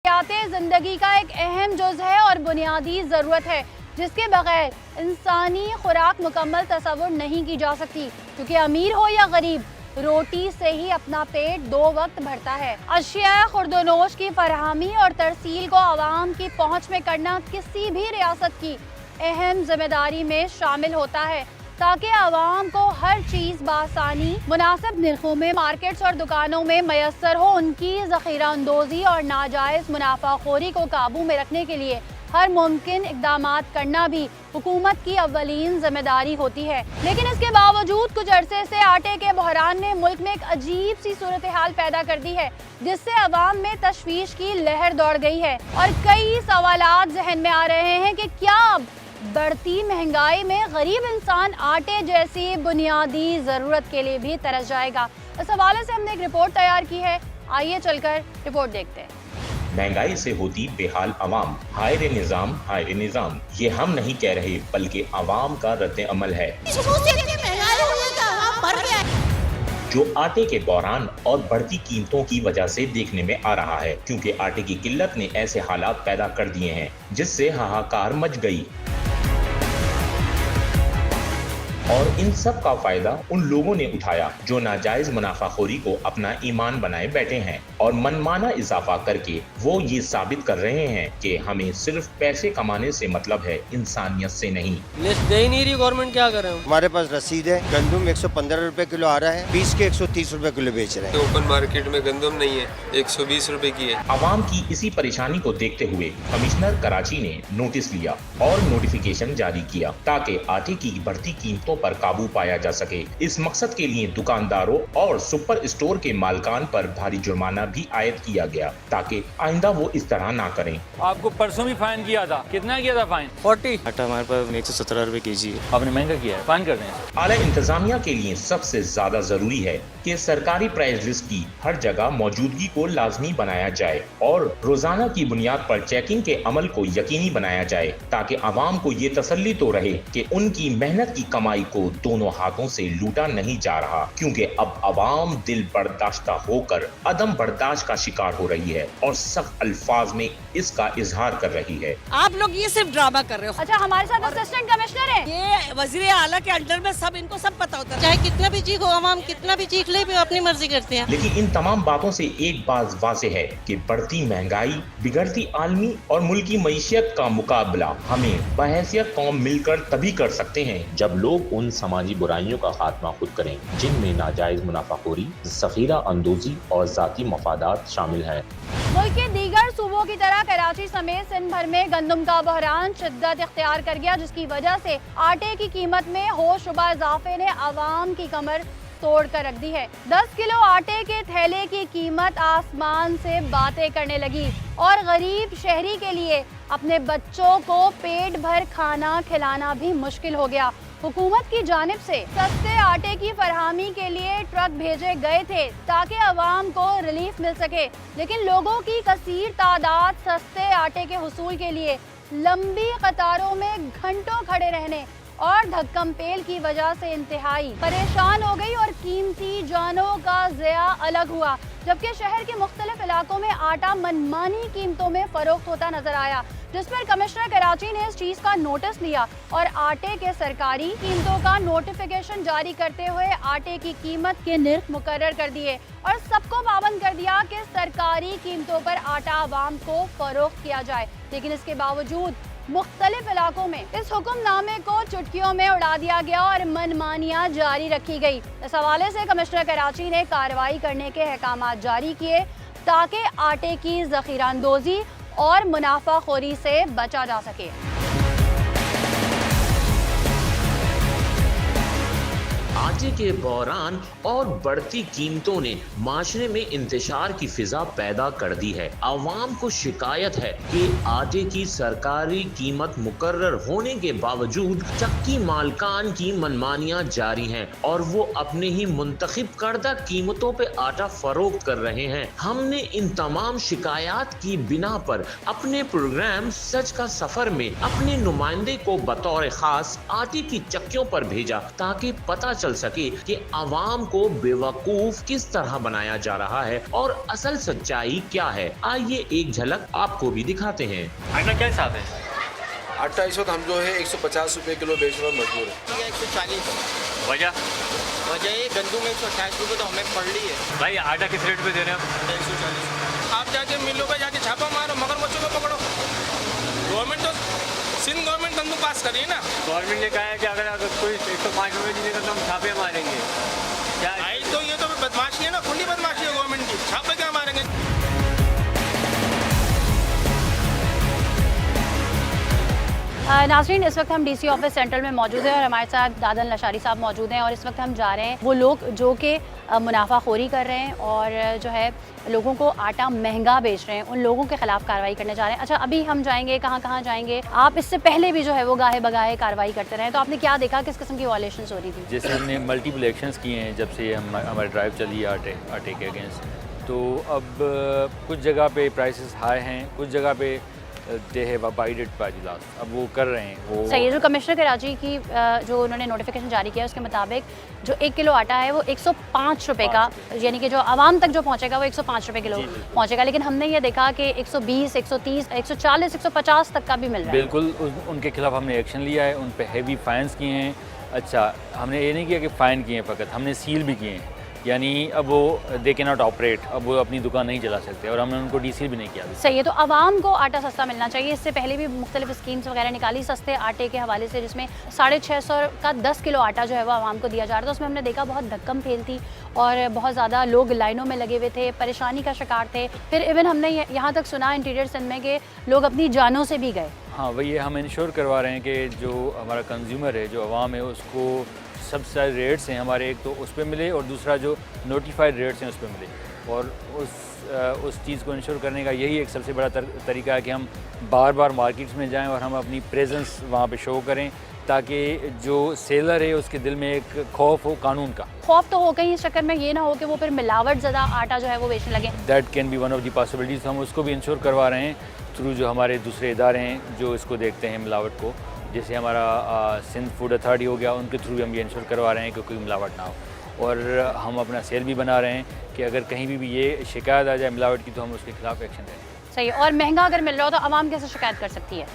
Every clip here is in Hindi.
जिंदगी का एक अहम जुज़ है और बुनियादी ज़रूरत है जिसके बगैर इंसानी खुराक मुकम्मल तसव्वुर नहीं की जा सकती, क्योंकि अमीर हो या गरीब रोटी से ही अपना पेट 2 वक्त भरता है। अशिया खुर्दोनोश की फरहमी और तरसील को आवाम की पहुँच में करना किसी भी रियासत की अहम जिम्मेदारी में शामिल होता है, ताकि आवाम को हर चीज बासानी मुनासिब निर्खों में मार्केट्स और दुकानों में मैसर हो। उनकी ज़ख़ीरा अंदोज़ी और नाजायज़ मुनाफाखोरी को काबू में रखने के लिए हर मुमकिन इक़दामात करना भी हुकूमत की अव्वलीन जिम्मेदारी होती है। लेकिन इसके बावजूद कुछ अरसे से आटे के बहरान ने मुल्क में एक अजीब सी सूरत हाल पैदा कर दी है, जिससे अवाम में तशवीश की लहर दौड़ गई है और कई सवालात जहन में आ रहे हैं कि क्या अब बढ़ती महंगाई में गरीब इंसान आटे जैसी बुनियादी ज़रूरत के लिए भी तरस जाएगा। इस हवाले से हमने एक रिपोर्ट तैयार की है, आइए चलकर रिपोर्ट देखते हैं। महंगाई से होती बेहाल अवाम, हाय रे निज़ाम, ये हम नहीं कह रहे बल्कि अवाम का रद्द अमल है जो आटे के बहरान और बढ़ती कीमतों की वजह से देखने में आ रहा है, क्योंकि आटे की किल्लत ने ऐसे हालात पैदा कर दिए हैं जिससे हाहाकार मच गई। और इन सब का फायदा उन लोगों ने उठाया जो नाजायज मुनाफाखोरी को अपना ईमान बनाए बैठे हैं और मनमाना इजाफा करके वो ये साबित कर रहे हैं कि हमें सिर्फ पैसे कमाने से मतलब है, इंसानियत से नहीं। लिस्ट दे ही नहीं रही गवर्नमेंट, क्या कर रहे हैं? हमारे पास रसीद है, गंदम 115 रुपए किलो आ रहा है, 20 के 130 रुपए किलो बेच रहे हैं। ओपन मार्केट में गंदम नहीं है, 120 रुपए की है। आवाम की इसी परेशानी को देखते हुए कमिश्नर कराची ने नोटिस लिया और नोटिफिकेशन जारी किया ताकि आटे की बढ़ती कीमतों पर काबू पाया जा सके। इस मकसद के लिए दुकानदारों और सुपर स्टोर के मालिकान पर भारी जुर्माना भी आयद किया गया ताकि आइंदा वो इस तरह ना करें। आपको परसों भी फाइन किया था, कितना किया था फाइन? 40। आटा हमारे पास 117 रुपए केजी है। आपने महंगा किया है, फाइन कर दें। आला इंतजामिया के लिए सबसे ज्यादा जरूरी है कि सरकारी प्राइस लिस्ट की हर जगह मौजूदगी को लाजमी बनाया जाए और रोजाना की बुनियाद पर चेकिंग के अमल को यकीनी बनाया जाए, ताकि आवाम को ये तसल्ली तो रहे कि उनकी मेहनत की कमाई को दोनों हाथों से लूटा नहीं जा रहा, क्योंकि अब आवाम दिल बर्दाश्ता होकर अदम बर्दाश्त का शिकार हो रही है और सख्त अल्फाज में इसका इजहार कर रही है। आप लोग ये सिर्फ ड्रामा कर रहे हो। अच्छा, हमारे साथ असिस्टेंट कमिश्नर है, ये वजीर आला के अंडर में सब इनको सब पता होता है, चाहे कितना भी चीख हो, आवाम कितना भी चीख ले भी अपनी मर्जी करते हैं। लेकिन इन तमाम बातों से एक बात वाज़ेह है कि बढ़ती महंगाई, बिगड़ती आलमी और मुल्की मईशत का मुकाबला हमें बहैसियत कौम मिलकर तभी कर सकते हैं जब लोग उन समाजी बुराइयों का खात्मा खुद करें जिनमें नाजायज मुनाफाखोरी, ज़ख़ीरा अंदोज़ी और ज़ाती मफादात शामिल है। मुल्क के दीगर सूबों की तरह कराची समेत सिंध भर में गंदम का बहरान शिद्दत इख्तियार कर गया, जिसकी वजह से आटे की कीमत में होशरुबा इजाफे ने आवाम की कमर तोड़ कर रख दी है। 10 किलो आटे के थैले की कीमत आसमान से बातें करने लगी और गरीब शहरी के लिए अपने बच्चों को पेट भर खाना खिलाना भी मुश्किल हो गया। हुकूमत की जानिब से सस्ते आटे की फरहमी के लिए ट्रक भेजे गए थे ताकि अवाम को रिलीफ मिल सके, लेकिन लोगों की कसीर तादाद सस्ते आटे के हुसूल के लिए लंबी कतारों में घंटों खड़े रहने और धक्कम पेल की वजह से इंतहाई परेशान हो गई और कीमती जानों का ज़िया अलग हुआ, जबकि शहर के मुख्तलिफ इलाकों में आटा मनमानी कीमतों में फरोख्त होता नजर आया, जिस पर कमिश्नर कराची ने इस चीज का नोटिस लिया और आटे के सरकारी कीमतों का नोटिफिकेशन जारी करते हुए आटे की कीमत के निर्ख मुकर्रर कर दिए और सबको पाबंद कर दिया कि सरकारी कीमतों पर आटा आवाम को फरोख्त किया जाए। लेकिन इसके बावजूद मुख्तलिफ इलाकों में इस हुक्मनामे को चुटकियों में उड़ा दिया गया और मनमानियां जारी रखी गई। इस हवाले से कमिश्नर कराची ने कार्रवाई करने के अहकामात जारी किए ताकि आटे की ज़ख़ीरा अंदोज़ी और मुनाफाखोरी से बचा जा सके। आटे के बहरान और बढ़ती कीमतों ने माशरे में इंतशार की फिजा पैदा कर दी है। आवाम को शिकायत है कि आटे की सरकारी कीमत मुकर्रर होने के बावजूद चक्की मालकान की मनमानियां जारी हैं और वो अपने ही मुंतखब करदा कीमतों पे आटा फरोख्त कर रहे हैं। हमने इन तमाम शिकायत की बिना पर अपने प्रोग्राम सच का सफर में अपने नुमाइंदे को बतौर खास आटे की चक्कियों पर भेजा ताकि पता चल सके सके कि आवाम को बेवकूफ किस तरह बनाया जा रहा है और असल सच्चाई क्या है। आइए एक झलक आपको भी दिखाते हैं। आटा क्या हिसाब है? आटा इस वक्त हम जो है 150 रुपए किलो बेचने में मजबूर है। 140 वजह वजह ये गंदू में 128 रुपये तो हमें पड़ रही है। भाई आटा किस रेट पे दे रहे हो? 140। आप जाके मिलों पे जाके छापा मारो, मगरमच्छों को पकड़ो। गवर्नमेंट तो सिंध गवर्नमेंट बंदूक पास कर रही है ना। गवर्नमेंट ने कहा है कि अगर कोई 105 रुपये दीजिएगा तो हम छापे मारेंगे। क्या भाई तो ये तो बदमाशी है ना, खुली बदमाशी है गवर्नमेंट की। छापे क्या मारेंगे? नाज़रीन, इस वक्त हम डीसी ऑफिस सेंट्रल में मौजूद हैं और हमारे साथ दादन लशारी साहब मौजूद हैं और इस वक्त हम जा रहे हैं वो लोग जो कि मुनाफाखोरी कर रहे हैं और जो है लोगों को आटा महंगा बेच रहे हैं, उन लोगों के खिलाफ कार्रवाई करने जा रहे हैं। अच्छा, अभी हम जाएंगे कहाँ जाएंगे? आप इससे पहले भी जो है वो गाहे बगाहे कार्रवाई करते रहे, तो आपने क्या देखा, किस किस्म की वायलेशंस हो रही थी? जैसे हमने मल्टीपल एक्शंस किए हैं जब से हमारी ड्राइव चली है आटे के अगेंस्ट, तो अब कुछ जगह पे प्राइसेस हाई हैं, कुछ जगह पे they have abided by the laws. अब वो कर रहे हैं वो। सही है। जो कमिश्नर कराची की जो उन्होंने नोटिफिकेशन जारी किया उसके मुताबिक जो 1 किलो आटा है वो 105 रुपये का, यानी कि जो आवाम तक जो पहुंचेगा वो 105 रुपये किलो पहुंचेगा, लेकिन हमने ये देखा कि 120, 130, 140, 150 तक का भी मिल रहा है। बिल्कुल, उनके खिलाफ हमने एक्शन लिया है, उन पे हैवी फाइन्स किए हैं। अच्छा, हमने ये नहीं किया कि फ़ाइन किए हैं फ़कत, हमने सील भी किए हैं, यानी अब वो दे के नॉट ऑपरेट, अब वो अपनी दुकान नहीं चला सकते और हमने उनको डीसी भी नहीं किया। सही है। तो आवाम को आटा सस्ता मिलना चाहिए। इससे पहले भी मुख्तलिफ स्कीम्स वगैरह निकाली सस्ते आटे के हवाले से, जिसमें 650 का 10 किलो आटा जो है वो आवाम को दिया जा रहा था। उसमें हमने देखा बहुत धक्कम फेल थी और बहुत ज़्यादा लोग लाइनों में लगे हुए थे, परेशानी का शिकार थे। फिर इवन हमने यहाँ तक सुना इंटीरियर सिंध में कि लोग अपनी जानों से भी गए। हाँ, वही हम इंश्योर करवा रहे हैं कि जो हमारा कंज्यूमर है, जो आवाम है, उसको सबसे सारे रेट्स हैं हमारे, एक तो उस पर मिले और दूसरा जो नोटिफाइड रेट्स हैं उस पर मिले। और उस चीज़ को इंश्योर करने का यही एक सबसे बड़ा तरीका है कि हम बार बार मार्केट्स में जाएं और हम अपनी प्रेजेंस वहाँ पे शो करें, ताकि जो सेलर है उसके दिल में एक खौफ हो कानून का। खौफ तो हो, कहीं इस चक्कर में ये ना हो कि वो फिर मिलावट ज़्यादा आटा जो है वो बेचने लगे। That can be one of the possibilities. हम उसको भी इंश्योर करवा रहे हैं थ्रू जो हमारे दूसरे इदारे हैं जो इसको देखते हैं मिलावट को, जैसे हमारा सिंध फूड अथॉरिटी हो गया, उनके थ्रू हम ये इंश्योर करवा रहे हैं कि कोई मिलावट ना हो। और हम अपना सेल भी बना रहे हैं कि अगर कहीं भी ये शिकायत आ जाए मिलावट की तो हम उसके खिलाफ एक्शन लें। सही है। और महंगा अगर मिल रहा हो तो आवाम कैसे शिकायत कर सकती है?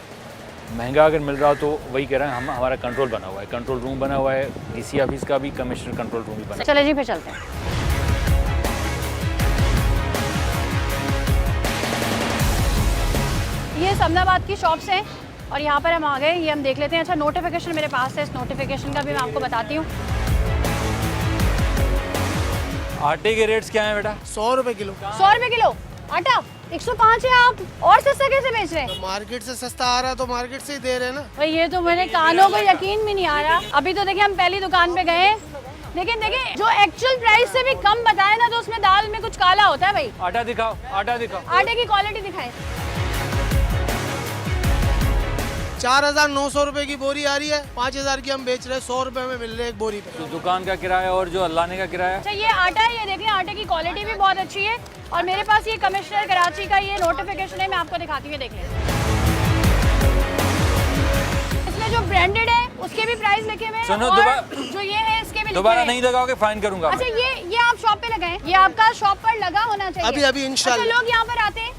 महंगा अगर मिल रहा हो तो वही कह रहे हैं, हमारा कंट्रोल बना हुआ है, कंट्रोल रूम बना हुआ है, डीसी ऑफिस का भी, कमिश्नर कंट्रोल रूम भी बना। चले जी, फिर चलते हैं। ये समनाबाद की शॉप्स हैं और यहाँ पर हम आ गए, ये हम देख लेते हैं। अच्छा, नोटिफिकेशन मेरे पास है, इस नोटिफिकेशन का भी मैं आपको बताती हूँ। आटे के रेट्स क्या हैं बेटा? 100 रुपए किलो। 100 रुपये किलो आटा, 105 है। आप और सस्ता कैसे बेच रहे हैं? मार्केट से सस्ता आ रहा है तो मार्केट से ही दे रहे हैं ना भाई ये तो मेरे कानों को यकीन भी नहीं आ रहा। अभी तो देखिए हम पहली दुकान पे गए, लेकिन देखिए जो एक्चुअल प्राइस से भी कम बताए ना तो उसमें दाल में कुछ काला होता है। भाई आटा दिखाओ, आटा दिखाओ, आटे की क्वालिटी दिखाएं। 4,900 रुपए की बोरी आ रही है, 5,000 की हम बेच रहे हैं, 100 रुपए में मिल रहे हैं एक बोरी पे। तो दुकान का किराया और जो लाने का किराया। अच्छा, ये आटा है, ये देख लें, आटे की क्वालिटी भी बहुत अच्छी है। और मेरे पास ये कमिश्नर कराची का ये नोटिफिकेशन है, मैं आपको दिखाती हूँ, देख लें। इसमें जो ब्रांडेड है उसके भी प्राइस लिखे हुए हैं। सुनो, और दोबारा- जो ये है इसके भी दोबारा लिखे हुए नहीं हैं। लगाओगे फाइन करूंगा। अच्छा, ये आप शॉप पे लगाएं, ये आपका शॉप पर लगा होना चाहिए। अभी इंशाल्लाह। अच्छा, लोग यहाँ पर आते हैं,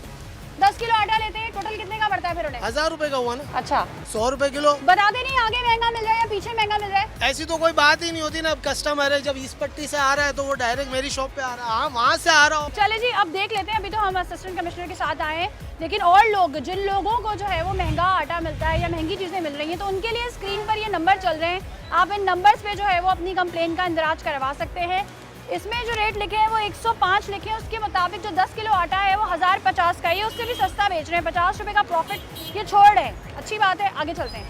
10 किलो आटा लेते हैं, टोटल कितने का पड़ता है फिर उन्हें? 1,000 रुपए का हुआ ना। अच्छा, 100 रुपए किलो। बताते नहीं आगे महंगा मिल रहा है या पीछे महंगा मिल रहा है? ऐसी तो कोई बात ही नहीं होती ना। अब कस्टमर है, जब इस पट्टी से आ रहा है तो वो डायरेक्ट मेरी शॉप पे आ रहा है। हाँ, वहाँ से आ रहा हूँ। चले जी, अब देख लेते हैं। अभी तो हम असिस्टेंट कमिश्नर के साथ आए हैं, लेकिन और लोग, जिन लोगों को जो है वो महंगा आटा मिलता है या महंगी चीज़ें मिल रही हैं, तो उनके लिए स्क्रीन पर ये नंबर चल रहे हैं। आप इन नंबर्स पे जो है वो अपनी कंप्लेन का इंदराज करवा सकते हैं। इसमें जो रेट लिखे हैं वो 105 लिखे हैं, उसके मुताबिक जो 10 किलो आटा है वो 1050 का है, उससे भी सस्ता बेच रहे हैं। 50 रुपये का प्रॉफिट ये छोड़ रहे हैं। अच्छी बात है, आगे चलते हैं।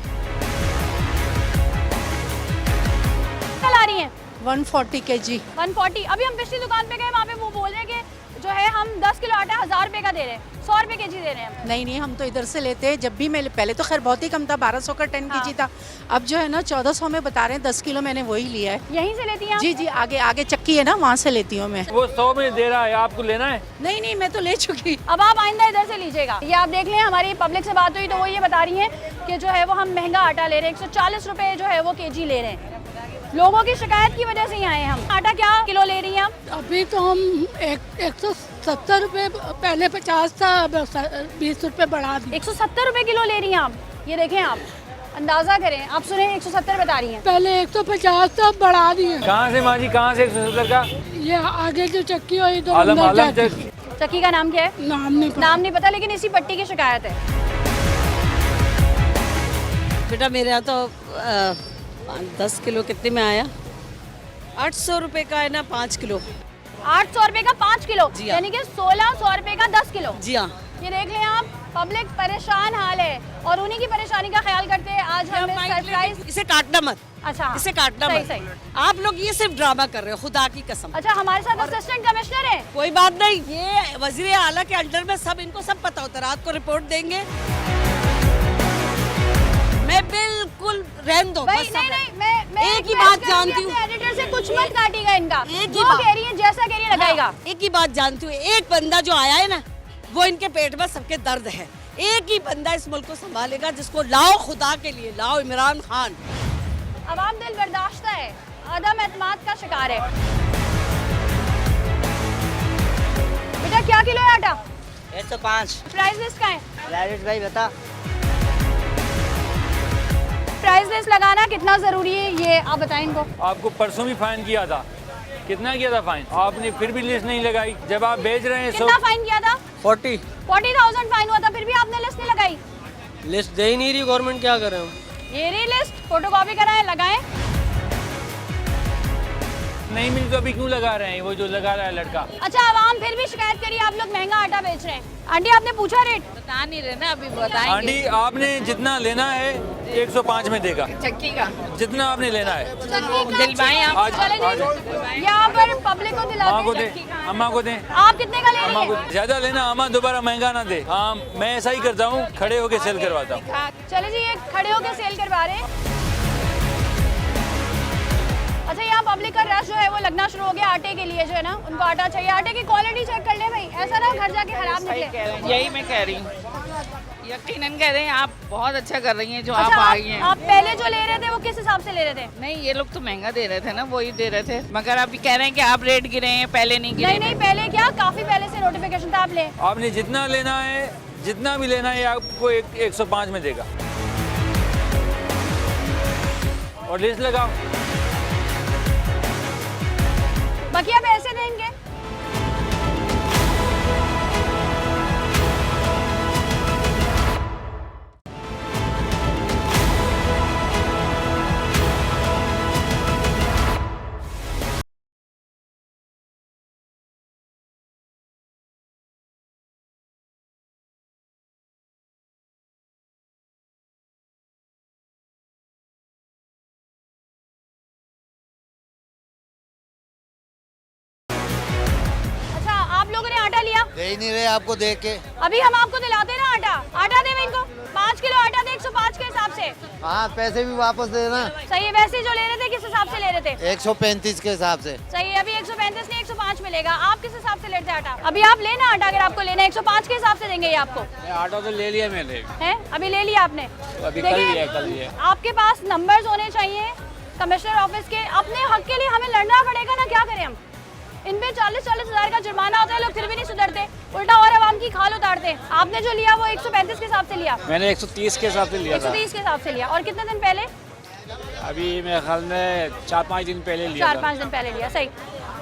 कल आ रही हैं 140 kg। 140। अभी हम पिछली दुकान पे गए, वहाँ पे वो बोल रहे हैं कि जो है हम 10 किलो आटा 1000 रुपये का दे रहे हैं, 100 रुपये केजी दे रहे हैं। नहीं, हम तो इधर से लेते हैं। जब भी मैं पहले तो खैर बहुत ही कम था, 1200 का 10 kg था। अब जो है ना 1400 में बता रहे हैं, 10 किलो मैंने वही लिया है। यहीं से लेती हैं आप? जी, आगे चक्की है ना, वहाँ से लेती हूँ मैं। वो 100 में दे रहा है, आपको लेना है? नहीं, मैं तो ले चुकी। अब आप आइंदा इधर से लीजिएगा। ये आप देख लें, हमारी पब्लिक से बात हुई तो वो ये बता रही हैं कि जो है वो हम महंगा आटा ले रहे हैं, 140 रुपये जो है वो केजी ले रहे हैं। लोगों की शिकायत की वजह से ही आए हम। आटा क्या किलो ले रही हैं आप? अभी तो हम 170 रुपए, पहले 50 था, अब 20 रुपए बढ़ा दिए। 170 रुपए किलो ले रही हैं आप। ये देखें आप अंदाजा करें, आप सुने 170 बता रही हैं। पहले 150 था, अब बढ़ा दिए। कहाँ से माँ जी, कहाँ से 170 का? ये आगे जो चक्की हो इधर आलम अंदर आलम जाके। चक्की का नाम क्या है? नाम नहीं पता। नाम नहीं पता, लेकिन इसी पट्टी की शिकायत है। बेटा मेरे यहाँ तो 10 किलो कितने में आया? 800 रुपए का है ना 5 किलो। 800 रुपए का 5 किलो, जी हाँ। यानी कि 1600 रुपए का 10 किलो। जी हाँ। ये देख लें आप, पब्लिक परेशान हाल है और उन्हीं की परेशानी का ख्याल करते हैं आज हमें सरप्राइज। इसे काटना मत, अच्छा, इसे काटना सही मत। सही। आप लोग ये सिर्फ ड्रामा कर रहे हो, खुदा की कसम। अच्छा, हमारे साथ असिस्टेंट कमिश्नर है। कोई बात नहीं, ये वजीर आला के अंडर में सब, इनको सब पता होता है। रात को रिपोर्ट देंगे। मैं बिल्कुल रहने दो। भाई बस नहीं सब- नहीं, मैं एक ही बात जानती हूँ। एडिटर से कुछ मत काटिएगा इनका। एक ही जो बात। कह रही है जैसा कह रही है लगाएगा। हाँ, एक ही बात जानती हूँ, एक बंदा जो आया है ना, वो इनके पेट में सबके दर्द है। एक ही बंदा इस मुल्क को संभालेगा, जिसको लाओ, खुदा के लिए लाओ, इमरान खान। अवाम दिल बर्दाश्त है, अदम एतमाद का शिकार है। बेटा क्या किलो है आटा? 105। प्राइस लिस्ट का है? राजेश भाई बता। प्राइस लिस्ट लगाना कितना जरूरी है ये आप बताएं इनको। आपको परसों भी फाइन किया था, कितना किया था फाइन? आपने फिर भी लिस्ट नहीं लगाई। जब आप बेच रहे हैं कितना फाइन किया था? 40,000 फाइन हुआ था, फिर भी आपने लिस्ट नहीं लगाई। लिस्ट दे ही नहीं रही गवर्नमेंट, क्या करें हम? ये रही लिस्ट, फोटोकॉपी कराएं, लगाएं। नहीं मिली तो अभी क्यों लगा रहे हैं? वो जो लगा रहा है लड़का। अच्छा, आवाम फिर भी शिकायत करिए आप लोग महंगा आटा बेच रहे हैं। आंटी आपने पूछा रेट? बता नहीं रहे ना, अभी बताएंगे। आंटी आपने जितना लेना है 105 में देगा, चक्की का जितना आपने लेना है। दिलवाएं आप। आज चले आज जी, यहाँ पर पब्लिक को दिला अम्मा को दें। दे, अम्मा को दें। आप कितने का ले अम्मा रही को हैं? ज्यादा लेना, अम्मा दोबारा महंगा ना दे। हाँ, मैं ऐसा ही करता हूँ, खड़े होके सेल करवाता हूँ। चले जी, ये खड़े होकर सेल करवा रहे हैं। अच्छा, यहाँ पब्लिक का रश जो है वो लगना शुरू हो गया आटे के लिए, जो है ना उनको आटा चाहिए। आटे की क्वालिटी चेक कर ले भाई, ऐसा ना घर जाके खराब निकले। यही मैं कह रही हूँ, यकीनन कह रहे हैं आप बहुत अच्छा कर रही हैं जो अच्छा, आप आई हैं। आप पहले जो ले रहे थे वो किस हिसाब से ले रहे थे? नहीं, ये लोग तो महंगा दे रहे थे ना, वही दे रहे थे, मगर अभी कह रहे हैं कि आप रेट गिरे हैं, पहले नहीं गिरे। नहीं नहीं, पहले क्या, काफी पहले से नोटिफिकेशन था, आप ले। आपने जितना लेना है, जितना भी लेना है, आपको 105 में देगा। और लिस्ट लगाओ। बाकी आप ऐसे देंगे। दे ही नहीं रहे आपको देख के। अभी हम आपको दिलाते ना आटा। आटा दे इनको 5 किलो आटा दे 105 के हिसाब से। हाँ, पैसे भी वापस देना। सही है, वैसे जो ले रहे थे किस हिसाब से ले रहे थे? 135 के हिसाब से। सही है, अभी 135 नहीं 105 मिलेगा। आप किस हिसाब से लेते आटा? अभी आप लेना आटा, अगर आपको लेना है 105 के हिसाब से देंगे ये आपको। आटा तो ले लिया मैंने, है अभी ले लिया आपने? अभी कल लिया। आपके पास नंबर्स होने चाहिए कमिश्नर ऑफिस के। अपने हक के लिए हमें लड़ना पड़ेगा ना, क्या करें हम? इन पे 40-40 हज़ार का जुर्माना होता है, लोग फिर भी नहीं सुधरते, उल्टा और आवाम की खाल उतारते। आपने जो लिया वो 135 के हिसाब से लिया? मैंने 130 के हिसाब से लिया था। 130 के हिसाब से लिया। और कितने दिन पहले? अभी मेरे ख्याल में 4-5 दिन पहले लिया। 4-5 दिन पहले लिया, सही।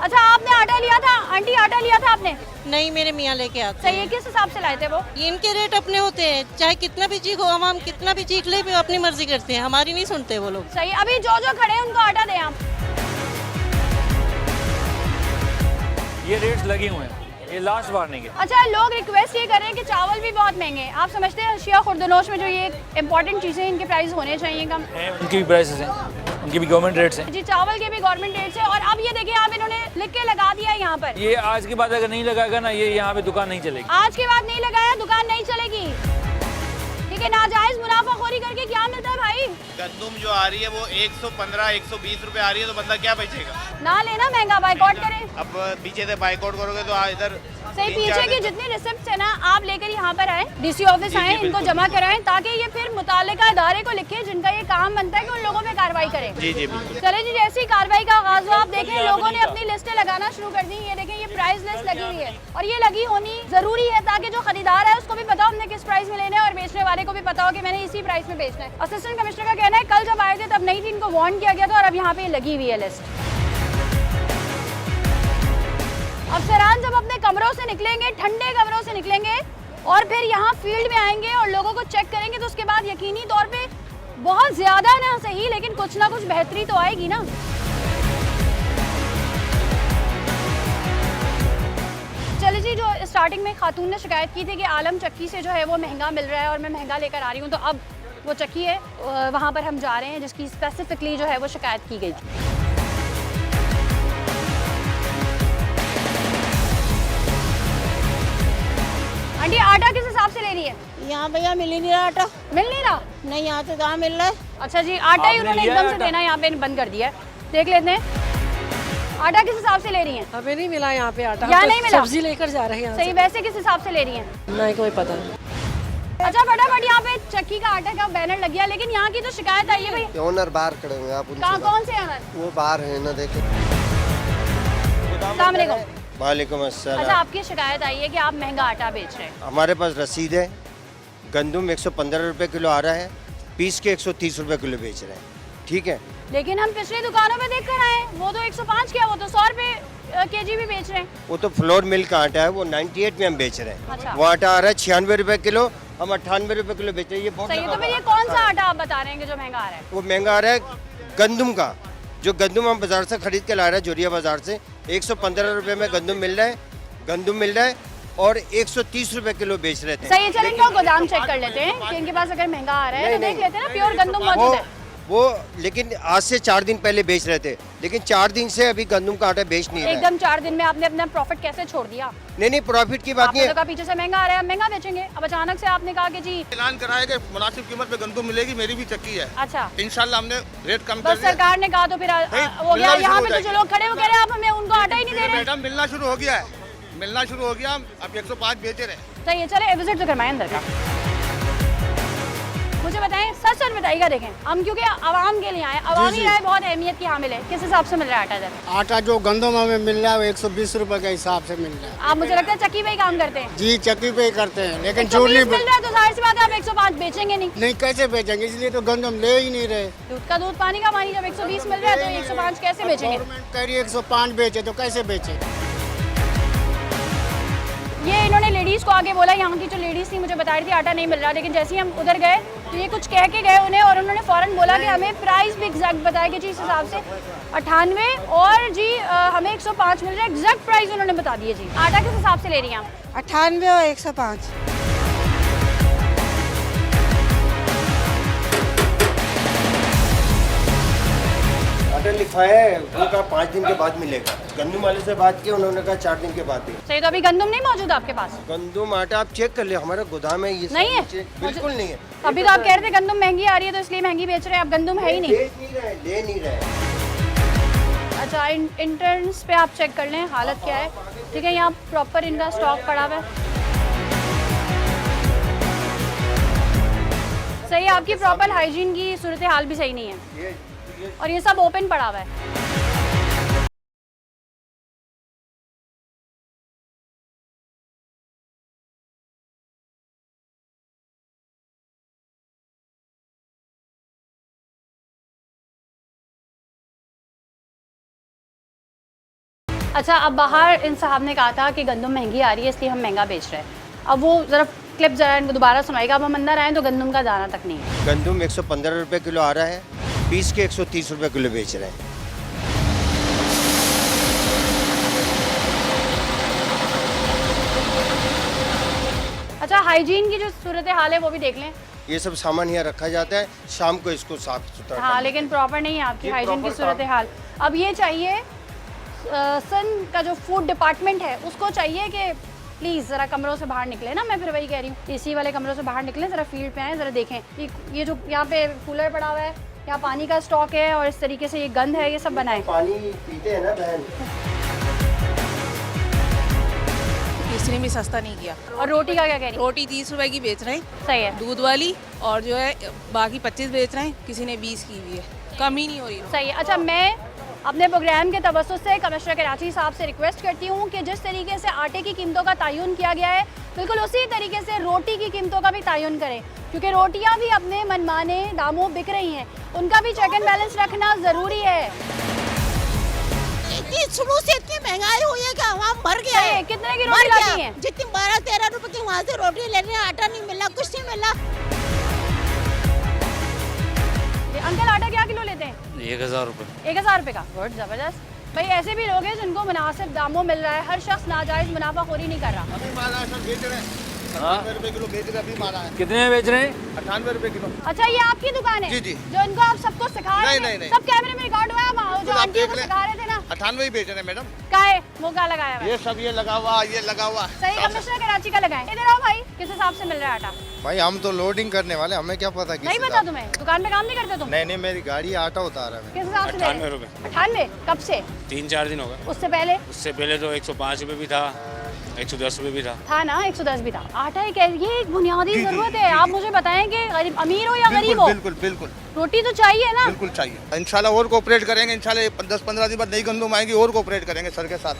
अच्छा, आपने आटा लिया था आंटी? आटा लिया था आपने? नहीं, मेरे मियाँ लेके आते। सही है, किस हिसाब से लाए थे वो? ये इनके रेट अपने होते हैं, चाहे कितना भी चीख हो, हम कितना भी चीख ले, अपनी मर्जी करते हैं, हमारी नहीं सुनते वो लोग। सही, अभी जो जो खड़े हैं उनको आटा दें आप। ये रेट्स लगे हुए हैं, ये लास्ट वार्निंग है। अच्छा, लोग रिक्वेस्ट ये कर रहे हैं कि चावल भी बहुत महंगे हैं। आप समझते हैं अशिया खुर्दनोश में जो ये इंपॉर्टेंट चीज़ें इनके प्राइस होने चाहिए कम? उनकी भी प्राइसेस हैं, उनकी भी गवर्नमेंट रेट्स हैं। जी, चावल के भी गवर्नमेंट रेट्स हैं। और अब ये देखिए, आप इन्होंने लिख के लगा दिया है यहाँ पर। ये आज के बाद अगर नहीं लगाएगा ना, ये यहाँ पे दुकान नहीं चलेगी। आज के बाद नहीं लगाया, दुकान नहीं चलेगी। ठीक है, नाजायज मुनाफाखोरी करके क्या मिलता है भाई? गंदुम जो आ रही है वो 115-120 रुपए आ रही है, तो बंदा क्या बेचेगा? ना लेना, महंगा बाइकआउट करें। अब पीछे से बाइकआउट करोगे तो इधर सही पीछे की जितनी रिसिप्ट है ना आप लेकर यहाँ पर आए, डीसी ऑफिस आए, इनको जमा कराएं ताकि ये फिर मुतालिका इदारे को लिखे जिनका ये काम बनता है कि उन लोगों पे कार्रवाई करें। जी जी बिल्कुल। चले जी, जैसी कार्रवाई का आगाज हुआ आप देखें लोगों ने अपनी लिस्टें लगाना शुरू कर दी। ये देखें ये प्राइस लिस्ट लगी हुई है और ये लगी होनी जरूरी है ताकि जो खरीदार है उसको भी पता हो हमने किस प्राइस में लेना है और बेचने वाले को भी पता हो कि मैंने इसी प्राइस में बेचना है। असिस्टेंट कमिश्नर का कहना है कल जब आए थे तब नहीं थी, इनको वार्न किया गया था और अब यहाँ पे लगी हुई है लिस्ट। अफसरान जब अपने कमरों से निकलेंगे, ठंडे कमरों से निकलेंगे और फिर यहाँ फील्ड में आएंगे और लोगों को चेक करेंगे तो उसके बाद यकीनी तौर पे बहुत ज्यादा ना सही लेकिन कुछ ना कुछ बेहतरी तो आएगी ना। चलिए जी, जो स्टार्टिंग में खातून ने शिकायत की थी कि आलम चक्की से जो है वो महंगा मिल रहा है और मैं महंगा लेकर आ रही हूँ, तो अब वो चक्की है वहाँ पर हम जा रहे हैं जिसकी स्पेसिफिकली जो है वो शिकायत की गई थी। आंटी आटा किस हिसाब से ले रही है? यहाँ भैया मिल ही नहीं रहा आटा। मिल नहीं रहा? नहीं, यहाँ तो कहाँ मिल रहा है। अच्छा जी, आटा ही उन्होंने एकदम से देना यहाँ पे बंद कर दिया है। देख लेते हैं आटा किस हिसाब से ले रही हैं? हमें नहीं मिला यहाँ पे आटा। यहाँ नहीं मिला? सब्जी लेकर जा रहे हैं। सही, वैसे किस हिसाब से ले रही हैं? नहीं कोई पता नहीं। अच्छा फटाफट यहाँ पे चक्की का आटा का बैनर लग गया, लेकिन यहाँ की तो शिकायत आई है भाई। ओनर बाहर खड़े हुए हैं, आप उनसे कहाँ, कौन से ओनर? वो बाहर है ना, देखे। अस्सलाम वालेकुम। वालेकुम अस्सलाम। अच्छा, आपकी शिकायत आई है कि आप महंगा आटा बेच रहे हैं। हमारे पास रसीद है। गंदम 115 रुपए किलो आ रहा है, पीस के 130 रुपए किलो बेच रहे हैं, ठीक है। लेकिन हम पिछली दुकानों में देख कर आए, वो तो 105 क्या, वो तो 100 रुपए केजी भी बेच रहे हैं। वो तो फ्लोर मिल का आटा है, वो 98 में हम बेच रहे हैं। अच्छा। वो आटा आ रहा है 96 रुपए किलो, हम 98 रुपए किलो बेच रहे हैं। ये बहुत सही है, तो फिर ये कौन सा आटा आप बता रहे हैं कि जो महंगा आ रहा है? वो महंगा आ रहा है गंदम का। जो गंदम हम बाजार से खरीद के ला रहे हैं, जोरिया बाजार से, 115 रुपए में गंदम मिल रहा है और 130 रुपए किलो बेच रहे थे। सही है, चलें इनका गोदाम चेक कर लेते हैं कि इनके पास अगर महंगा आ रहा है तो देख लेते हैं ना प्योर गंदम मौजूद है। वो लेकिन आज से 4 दिन पहले बेच रहे थे, लेकिन 4 दिन से अभी गंदम का आटा बेच नहीं रहे। एकदम 4 दिन में आपने अपना प्रॉफिट कैसे छोड़ दिया? नहीं, प्रॉफिट की बात नहीं है। आपने तो कहा पीछे से महंगा आ रहा है, महंगा बेचेंगे, अब अचानक से आपने कहा कि जी ऐलान कराया कि मुनासिब कीमत पे गंदम मिलेगी, मेरी भी चक्की है। अच्छा, इंशाल्लाह हमने रेट कम कर बस दिया। सरकार ने कहा तो फिर हो गया। यहाँ पे तो जो लोग खड़े हो कह रहे हैं आप हमें उनको आटा ही नहीं दे रहे। मैडम मिलना शुरू हो गया है, मिलना शुरू हो गया, अब 105 बेचे रहे। सही है, चले विजिट तो करवाएं अंदर का। मुझे बताएं, सच सच बताइएगा। देखें हम क्योंकि आवाम के लिए आए, आवामी राय बहुत अहमियत की हामिल है। किस हिसाब से मिल रहा है आटा इधर? आटा जो गंदम हमें मिल रहा है वो 120 रुपए के हिसाब से मिल रहा है। आप मुझे लगता है चक्की पे ही काम करते हैं। जी चक्की पे ही करते हैं, लेकिन 120 मिल रहा है तो जाहिर सी बात है आप 105 बेचेंगे नहीं। नहीं, कैसे बेचेंगे, इसलिए तो गंदम ले ही नहीं रहे। दूध का दूध, पानी का पानी। जब 120 मिल रहा है तो 105 कैसे बेचेंगे? गवर्नमेंट कह रही है 105 बेचे, तो कैसे बेचे? ये इन्होंने लेडीज़ को आगे बोला, यहाँ की जो लेडीज़ थी मुझे बता रही थी आटा नहीं मिल रहा, लेकिन जैसे ही हम उधर गए तो ये कुछ कह के गए उन्हें और उन्होंने फ़ौरन बोला कि हमें प्राइस भी एग्जैक्ट बताया कि जी इस हिसाब से 98 और जी हमें 105 मिल रहा है। एग्जैक्ट प्राइस उन्होंने बता दिए जी। आटा किस हिसाब से ले रही हैं आप? 98 और 105। आटा लिखा है, उनका 5 दिन के बाद मिलेगा। गंदम वाले से बात की, उन्होंने कहा 4 दिन के बाद देगा। सही, तो अभी गंदम नहीं मौजूद आपके पास? गंदम आटा आप चेक कर ले, हमारा गोदाम है, ये नहीं है? बिल्कुल नहीं है। अभी तो आप कह रहे थे गंदम महंगी आ रही है तो इसलिए महंगी बेच रहे हैं, अब गंदम है ही नहीं। ले नहीं रहे। अच्छा, इंटर्न्स पे आप चेक कर लें हालत क्या है, ठीक है। यहाँ प्रॉपर इनका स्टॉक पड़ा हुआ है। सही, आपकी प्रॉपर हाइजीन की सूरत हाल भी सही नहीं है और ये सब ओपन पड़ा हुआ है। अच्छा, अब बाहर इन साहब ने कहा था कि गंदम महंगी आ रही है इसलिए हम महंगा बेच रहे हैं। अब वो ज़रा क्लिप ज़रा दोबारा सुनाएगा। अब हम अंदर आए तो गंदम का दाना तक नहीं है। गंदम 115 रुपए किलो आ रहा है, पीस के 130 रुपए किलो बेच रहे हैं। अच्छा, हाइजीन की जो सूरत हाल है वो भी देख लें। ये सब सामान यहाँ रखा जाता है, शाम को इसको साफ सुथरा। हाँ, लेकिन प्रॉपर नहीं है आपकी हाइजीन की सूरत हाल। अब ये चाहिए सन का जो फूड डिपार्टमेंट है उसको चाहिए कि प्लीज़ ज़रा कमरों से बाहर निकले ना। मैं फिर वही कह रही हूँ, एसी वाले कमरों से बाहर निकलें, ज़रा फील्ड पे आएँ, ज़रा देखें ये जो यहाँ पे कूलर पड़ा हुआ है, यहाँ पानी का स्टॉक है और इस तरीके से ये गंद है, ये सब बनाएं। पानी पीते हैं ना बहन। किसी ने भी सस्ता नहीं किया। और रोटी का क्या कह रही है? रोटी 30 रुपए की बेच रहे हैं, सही है, दूध वाली, और जो है बाकी 25 बेच रहे हैं, किसी ने 20 की हुई है, कम ही नहीं हो रही। सही है। अच्छा, मैं अपने प्रोग्राम के तवज्जुह से कमिश्नर कराची साहब से रिक्वेस्ट करती हूँ कि जिस तरीके से आटे की कीमतों का तयन किया गया है, बिल्कुल उसी तरीके से रोटी की कीमतों का भी तयन करें, क्योंकि रोटियाँ भी अपने मनमाने दामों बिक रही हैं, उनका भी चेक एंड बैलेंस रखना ज़रूरी है। इतनी शुरू से इतनी महंगाई हुई है कि आवाम मर गया है। कितने की रोटी लाती हैं? जितनी 12-13 रुपए की वहाँ से रोटी ले रहे हैं, आटा नहीं मिला, कुछ नहीं मिला। अंकल आटा क्या किलो लेते हैं? 1000 रुपये। 1000 रुपये का। बहुत ज़बरदस्त। भाई ऐसे भी लोग हैं जिनको मुनासिब दामों मिल रहा है, हर शख्स नाजायज़ मुनाफाखोरी नहीं कर रहा। अभी माला सब बेच रहे हैं, 98 रुपए किलो बेच रहे हैं, अभी माला है। कितने में बेच रहे हैं? 98 रुपए किलो। अच्छा, ये आपकी दुकान है? जी जी। जो इनको आप सबको सिखा रहे हैं? नहीं। सब कैमरे में रिकॉर्ड हुआ है, जो आप आंटियों देख को लें। सिखा रहे थे ना? 98 ही बेच रहे हैं मैडम। क्या है वो, क्या लगाया हुआ है? ये सब ये लगा हुआ, ये लगा हुआ। सही, कमिश्नर कराची का लगाए। इधर आओ भाई, किस हिसाब से मिल रहा है आटा? भाई हम तो लोडिंग करने वाले, हमें क्या पता। नहीं पता तुम्हें? दुकान में काम नहीं करते तुम? नहीं, मेरी गाड़ी आटा उतारा है। किस हिसाब से? 98 रुपए। 98? कब से? 3-4 दिन हो गए। उससे पहले? उससे पहले तो 105 रुपये भी था, 110 रुपये भी था ना, 110 भी था। आटा ये एक बुनियादी जरूरत है। आप मुझे बताएं कि गरीब अमीर हो या गरीब हो, बिल्कुल रोटी तो चाहिए ना? बिल्कुल चाहिए। इंशाल्लाह और कोऑपरेट करेंगे, इंशाल्लाह 10-15 दिन बाद नई गंदुम आएंगी और कोऑपरेट करेंगे सर के साथ।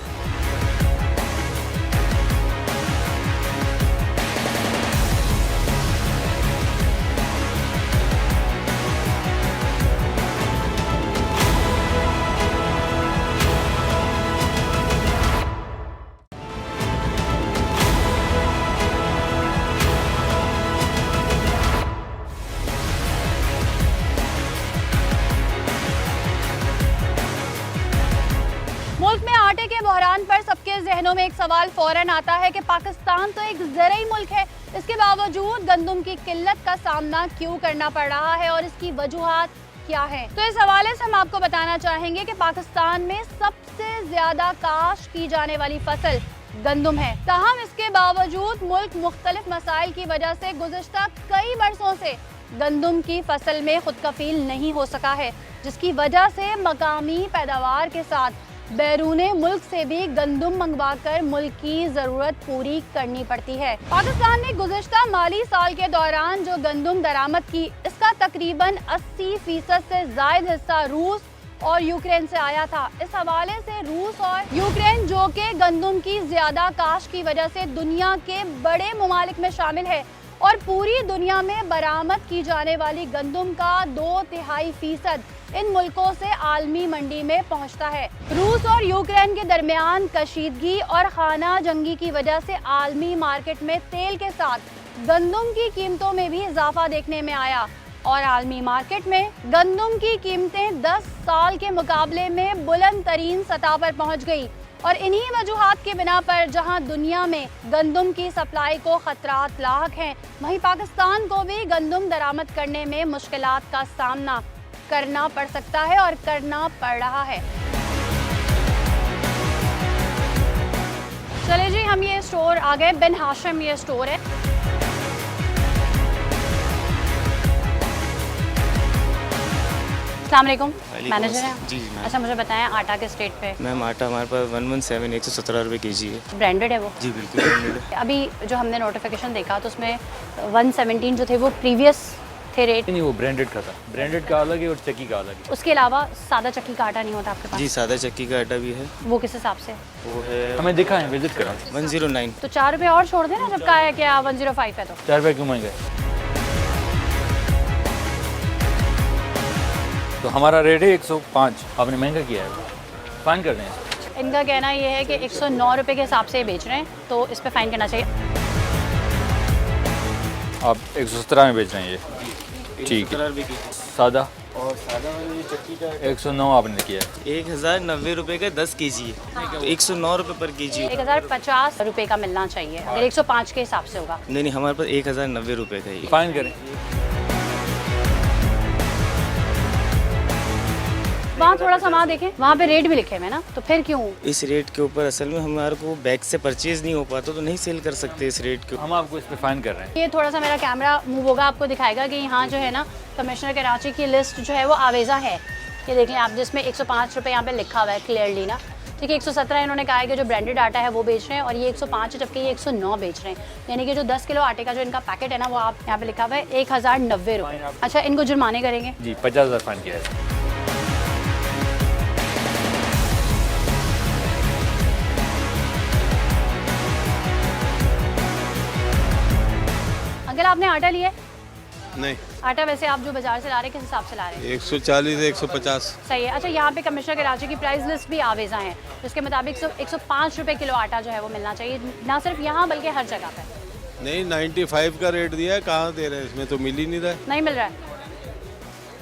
मुल्क में आटे के बहरान पर सबके जहनों में एक सवाल फौरन आता है कि पाकिस्तान तो एक ज़रई मुल्क है, इसके बावजूद गंदम की किल्लत का सामना क्यों करना पड़ रहा है और इसकी वजूहात क्या है। तो इस हवाले से हम आपको बताना चाहेंगे कि पाकिस्तान में सबसे ज्यादा काश्त की जाने वाली फसल गंदम है। ताहम इसके बावजूद मुल्क मुख्तलिफ मसाइल की वजह से गुज़िश्ता कई बरसों से गंदम की फसल में खुद कफील नहीं हो सका है, जिसकी वजह से मकामी पैदावार के साथ बैरूने मुल्क से भी गंदम मंगवा कर मुल्क की जरूरत पूरी करनी पड़ती है। पाकिस्तान ने गुज़िश्ता माली साल के दौरान जो गंदम दरामद की, इसका तकरीबन 80% से ज़ायद हिस्सा रूस और यूक्रेन से आया था। इस हवाले से रूस और यूक्रेन, जो कि गंदम की ज्यादा काश्त की वजह से दुनिया के बड़े ममालिक में शामिल है और पूरी दुनिया में बरामद की जाने वाली गंदम का 2/3% इन मुल्कों से आलमी मंडी में पहुंचता है। रूस और यूक्रेन के दरमियान कशीदगी और खाना जंगी की वजह से आलमी मार्केट में तेल के साथ गंदम की कीमतों में भी इजाफा देखने में आया और आलमी मार्केट में गंदम की कीमतें 10 साल के मुकाबले में बुलंद तरीन सतह पर पहुंच गई। और इन्हीं वजूहात की बिना पर जहां दुनिया में गंदम की सप्लाई को खतरात लाक हैं, वहीं पाकिस्तान को भी गंदम दरामद करने में मुश्किलात का सामना करना पड़ सकता है और करना पड़ रहा है। चले जी, हम ये स्टोर आ गए, बिन हाशिम ये स्टोर है। अस्सलाम वालेकुम, मैनेजर हैं? जी मैम। अच्छा, मुझे बताएं आटा के स्टेट पे? मैम आटा हमारे पास 117 117 रुपये kg है। ब्रांडेड है वो? जी बिल्कुल ब्रांडेड है। अभी जो हमने नोटिफिकेशन देखा तो उसमें 117 जो थे वो प्रीवियस थे रेट? नहीं, वो ब्रांडेड का था। ब्रांडेड का अलग है और चक्की का अलग है। उसके अलावा सादा चक्की का आटा नहीं होता आपके पास? जी सादा चक्की का आटा भी है। वो किस हिसाब से? वो है, हमें दिखा है, विजिट करा। 109। तो 4 रुपये और छोड़ देना, जब कहा है कि 105 है तो 4 रुपये क्यों महंगा है? तो हमारा रेट है 105, आपने महंगा किया है, फाइन कर रहे हैं। इनका कहना ये है कि 109 रुपये के हिसाब से बेच रहे हैं, तो इस पे फाइन करना चाहिए। आप 117 में बेच रहे हैं ये, ठीक है। सादा और सादा वाली चक्की का 109 आपने किया है। 1090 रुपये का 10 kg है, तो 109 रुपये पर kg। 1050 रुपये का मिलना चाहिए, 105 के हिसाब से होगा। नहीं, हमारे पास 1090 रुपये का ही। फाइन करें। वहाँ थोड़ा सा वहाँ देखें, वहाँ पे रेट भी लिखे हुए हैं ना, तो फिर क्यों? इस रेट के ऊपर असल में हमारे को बैग से परचेज नहीं हो पाता, तो नहीं सेल कर सकते इस रेट के। हम आपको इस पे फाइन कर रहे हैं। ये थोड़ा सा मेरा कैमरा मूव होगा, आपको दिखाएगा कि यहाँ जो है ना कमिश्नर कराची की लिस्ट जो है वो आवेज़ा है। ये देख लें आप, जिसमें 105 रुपये यहाँ पे लिखा हुआ है क्लियरली ना। ठीक है, 117 इन्होंने कहा है कि जो ब्रांडेड आटा है वो बेच रहे हैं और ये 105 है, जबकि ये 109 बेच रहे हैं। यानी कि जो 10 किलो आटे का जो इनका पैकेट है ना, वो आप यहाँ पे लिखा हुआ है 1090 रुपये। अच्छा, इनको जुर्माने करेंगे जी, 50,000 फाइन किया है। अंकल, आपने आटा लिया है? नहीं, आटा वैसे आप जो बाजार से ला रहे हैं किस हिसाब से ला रहे हैं? 140 150। सही है। अच्छा, यहाँ पे कमिश्नर कराची की प्राइस लिस्ट भी आवेजा है, जिसके मुताबिक 105 रुपये किलो आटा जो है वो मिलना चाहिए, ना सिर्फ यहाँ बल्कि हर जगह पे। नहीं, 95 का रेट दिया है, कहाँ दे रहे हैं? इसमें तो मिल ही नहीं रहा है। नहीं मिल रहा है।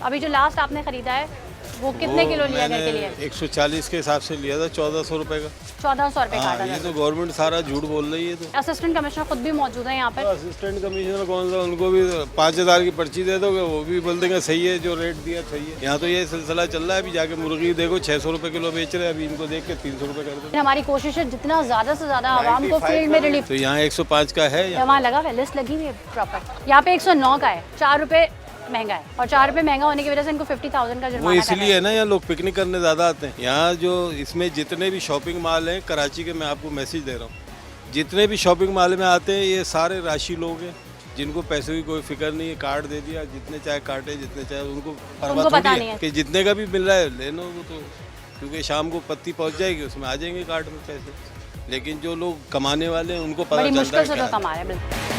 अभी जो लास्ट आपने खरीदा है वो कितने किलो लिया घर के लिए? 140 के हिसाब से लिया था, 1400 रुपए का। 1400 रुपये का आटा। ये तो गवर्नमेंट सारा झूठ बोल रही है। तो असिस्टेंट कमिश्नर खुद भी मौजूद है यहाँ पर। असिस्टेंट कमिश्नर कौन सा, उनको भी 5000 की पर्ची दे दोगे, वो भी बोल देंगे सही है, जो रेट दिया सही है। यहाँ तो ये सिलसिला चल रहा है। अभी जाके मुर्गी देखो 600 रुपए किलो बेच रहे हैं, अभी इनको देख के 300 रुपए कर दो। हमारी कोशिश है जितना ज्यादा से ज्यादा आवाम को फील्ड में रिलीफ। तो यहाँ 105 का है, वहाँ लगा हुआ है, लिस्ट लगी हुई है प्रॉपर। यहाँ पे 109 का है, 4 रुपये महंगा है, और 4 रुपये महंगा होने की वजह से इनको 50,000 का वो जुर्माना इसलिए है ना, यहाँ लोग पिकनिक करने ज़्यादा आते हैं। यहाँ जो इसमें जितने भी शॉपिंग मॉल हैं कराची के, मैं आपको मैसेज दे रहा हूँ, जितने भी शॉपिंग मॉल में आते हैं ये सारे राशि लोग हैं, जिनको पैसे की कोई फिक्र नहीं है। कार्ड दे दिया, जितने चाहे काटे, जितने चाहे, उनको परवाह थोड़ी है कि जितने का भी मिल रहा है ले लो। वो तो क्योंकि शाम को पत्ती पहुँच जाएगी, उसमें आ जाएंगे कार्ड में पैसे। लेकिन जो लोग कमाने वाले हैं उनको पता चलता है।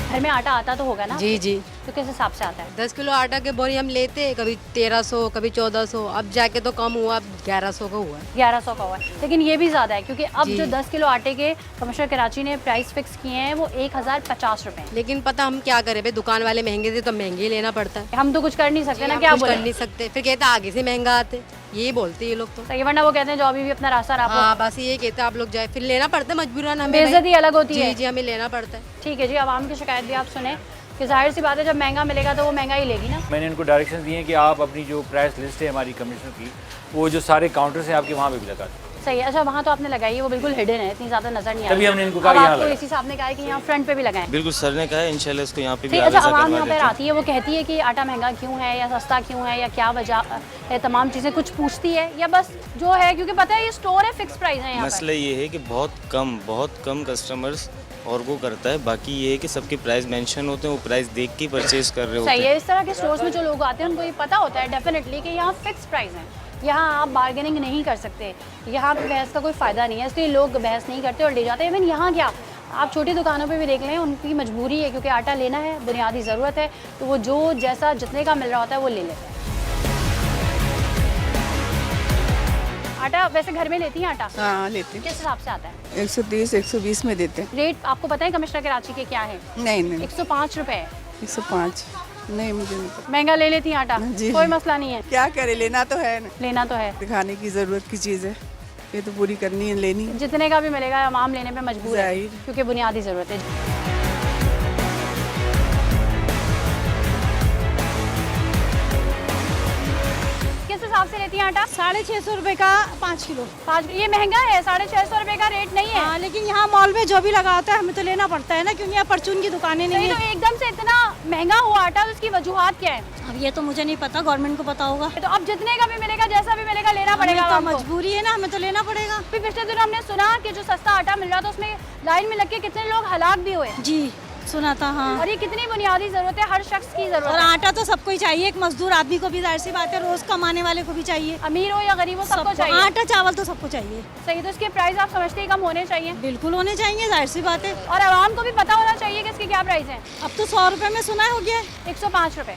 घर में आटा आता तो होगा ना? जी जी। तो किस हिसाब से आता है? 10 किलो आटा के बोरी हम लेते हैं, कभी 1300 कभी 1400, अब जाके तो कम हुआ, अब 1100 का हुआ है। 1100 का हुआ है, लेकिन ये भी ज़्यादा है क्योंकि अब जो 10 किलो आटे के कमिश्नर कराची ने प्राइस फिक्स किए हैं वो 1050 रुपये। लेकिन पता हम क्या करें भाई, दुकान वाले महंगे थे तो महंगे ही लेना पड़ता है। हम तो कुछ कर नहीं सकते ना, क्या कर नहीं सकते, फिर कहते आगे से महंगा आते, ये बोलते ये लोग तो। सही, वरना वो कहते हैं जो अभी भी अपना रास्ता रहा। हाँ, बस ये कहते हैं आप लोग जाए, फिर लेना पड़ता है मजबूरन, हमें बेइज्जती अलग होती है। जी, हमें लेना पड़ता है। ठीक है जी, आवाम की शिकायत भी आप सुने कि जाहिर सी बात है जब महंगा मिलेगा तो वो महंगा ही लेगी ना। मैंने इनको डायरेक्शन दिए हैं कि आप अपनी जो प्राइस लिस्ट है हमारी कमिश्नर की, वो जो सारे काउंटर्स हैं आपके वहाँ पे भी लगा दें। सही है। अच्छा, वहाँ तो आपने लगाई है, वो बिल्कुल हिडन है, इतनी ज़्यादा नजर नहीं आ रही। तभी हमने इनको कहा यहाँ लगाएं। इसी साहब ने कहा है कि यहाँ फ्रंट पे भी लगाएं। बिल्कुल, सर ने कहा है इंशाल्लाह इसको यहाँ पे भी। अच्छा, आवाम यहाँ पर आती है, वो कहती है कि आटा महंगा क्यों है या सस्ता क्यों है या क्या वजह है, तमाम चीज़ें कुछ पूछती है या बस जो है, क्योंकि पता है ये स्टोर है, फिक्स प्राइस है यहाँ। मसला ये है कि बहुत कम कस्टमर्स और वो करता है, बाकी ये है कि सबके प्राइस मेंशन होते हैं, वो प्राइस देख के परचेज कर रहे होते हैं। सही है। इस तरह के स्टोर्स में जो लोग आते हैं उनको ये पता होता है डेफिनेटली कि यहाँ फिक्स प्राइस है, यहाँ आप बार्गेनिंग नहीं कर सकते, यहाँ पे बहस का कोई फ़ायदा नहीं है, इसलिए लोग बहस नहीं करते और ले जाते हैं। इवन यहाँ क्या, आप छोटी दुकानों पे भी देख लें, उनकी मजबूरी है क्योंकि आटा लेना है, बुनियादी ज़रूरत है, तो वो जो जैसा जितने का मिल रहा होता है वो ले लेते हैं। आटा वैसे घर में लेती हैं आटा? हाँ, लेते हैं। किस हिसाब से आता है? 130 120 में देते हैं। रेट आपको पता है कमिश्नर कराची के क्या है? नहीं 105 रुपए है। 105 नहीं, मुझे नहीं पता। महंगा ले लेती हैं आटा? जी, कोई मसला नहीं है। क्या करे, लेना तो है ना। लेना तो है, दिखाने की जरूरत की चीज़ है, ये तो पूरी करनी है, लेनी है। जितने का भी मिलेगा आवाम लेने पे मजबूर है क्योंकि बुनियादी ज़रूरत है। किस हिसाब से लेती हैं आटा? 650 रुपए का 5 किलो। 5, ये महंगा है, 650 रुपए का रेट नहीं है। हाँ, लेकिन यहाँ मॉल में जो भी लगा होता है हमें तो लेना पड़ता है ना, क्योंकि यहाँ परचून की दुकानें नहीं है। तो एकदम से इतना महंगा हुआ आटा, तो उसकी वजूहात क्या है? अब ये तो मुझे नहीं पता, गवर्नमेंट को पता होगा। तो अब जितने का भी मिलेगा, जैसा भी मिलेगा, लेना पड़ेगा। तो मजबूरी है ना, हमें तो लेना पड़ेगा। फिर पिछले दिनों हमने सुना कि जो सस्ता आटा मिल रहा था उसमें लाइन में लग के कितने लोग हलाक भी हुए। जी, सुना था। हाँ, और ये कितनी बुनियादी जरूरत है, हर शख्स की जरूरत और है। आटा तो सबको ही चाहिए, एक मजदूर आदमी को भी, जाहिर सी बात है, रोज कमाने वाले को भी चाहिए, अमीर हो या गरीब हो, सबको चाहिए। आटा चावल तो सबको चाहिए। सही, तो इसके प्राइस आप समझते हैं कम होने चाहिए? बिल्कुल होने चाहिए, जाहिर सी बात है। और आवाम को भी पता होना चाहिए कि इसके क्या प्राइस है। अब तो 100 रुपए में सुना हो गया, 105 रुपए।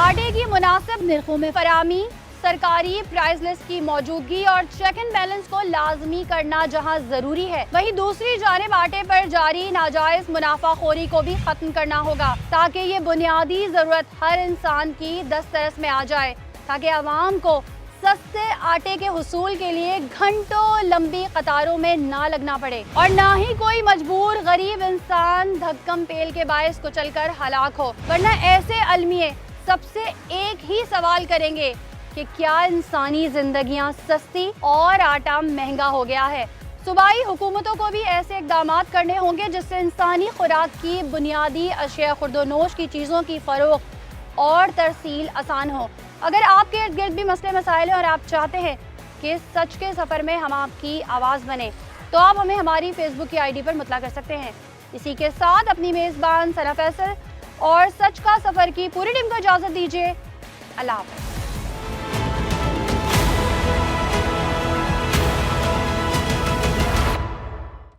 आटे की मुनासिब निर्खों में फराहमी, सरकारी प्राइस लिस्ट की मौजूदगी और चेक एंड बैलेंस को लाजमी करना जहां जरूरी है, वहीं दूसरी जानिब आटे पर जारी नाजायज मुनाफाखोरी को भी खत्म करना होगा ताकि ये बुनियादी जरूरत हर इंसान की दस्तरस में आ जाए, ताकि आवाम को सस्ते आटे के हुसूल के लिए घंटों लंबी कतारों में ना लगना पड़े और ना ही कोई मजबूर गरीब इंसान धक्कम पेल के बायस कुचलकर हलाक हो। वरना ऐसे अलमिए सबसे एक ही सवाल करेंगे कि क्या इंसानी जिंदगियां सस्ती और आटा महंगा हो गया है। सूबाई हुकूमतों को भी ऐसे इकदाम करने होंगे जिससे इंसानी खुराक की बुनियादी अशिया खुर्दोनोश की चीज़ों की फ़रोख्त और तरसील आसान हो। अगर आपके इर्द गिर्द भी मसले मसाइल हैं और आप चाहते हैं कि सच के सफ़र में हम आपकी आवाज़ बने, तो आप हमें हमारी फेसबुक की ID पर मुतला कर सकते हैं। इसी के साथ अपनी मेज़बान सना फैसल और सच का सफ़र की पूरी टीम को इजाज़त दीजिए। अल्लाह हाफ़िज़।